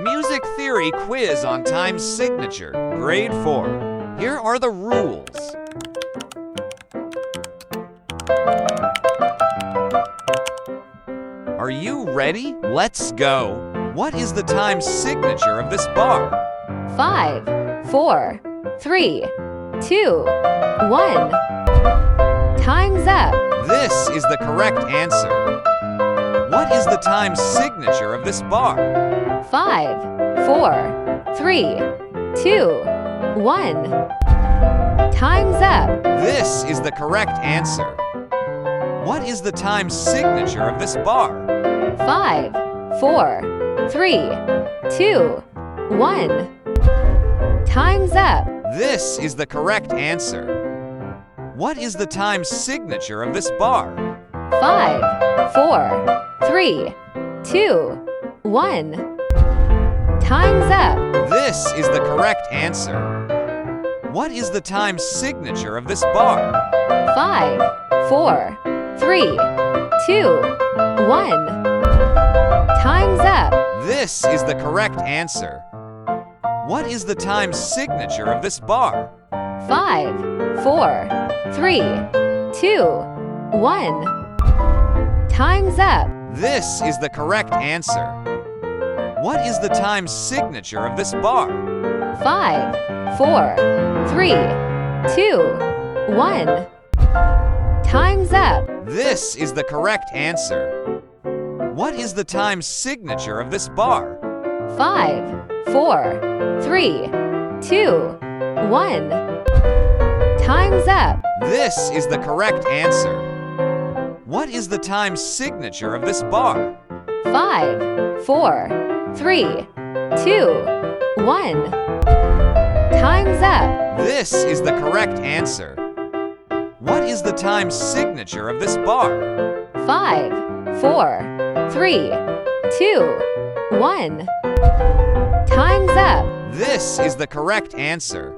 Music Theory Quiz on Time Signature, Grade 4. Here are the rules. Are you ready? Let's go. What is the time signature of this bar? 5, 4, 3, 2, 1. Time's up. This is the correct answer. What is the time signature of this bar? 5, 4, 3, 2, 1. Time's up. This is the correct answer. What is the time signature of this bar? 5, 4, 3, 2, 1. Time's up. This is the correct answer. What is the time signature of this bar? 5, 4, 3, 2, 1. Time's up. This is the correct answer. What is the time signature of this bar? 5, 4, 3, 2, 1. Time's up. This is the correct answer. What is the time signature of this bar? 5, 4, 3, 2, 1. Time's up. This is the correct answer. What is the time signature of this bar? 5, 4, 3, 2, 1. Time's up. This is the correct answer. What is the time signature of this bar? 5, 4, 3, 2, 1. Time's up. This is the correct answer. What is the time signature of this bar? 5, 4, 3, 2, 1. Time's up. This is the correct answer. What is the time signature of this bar? 5, 4, 3, 2, 1. Time's up. This is the correct answer.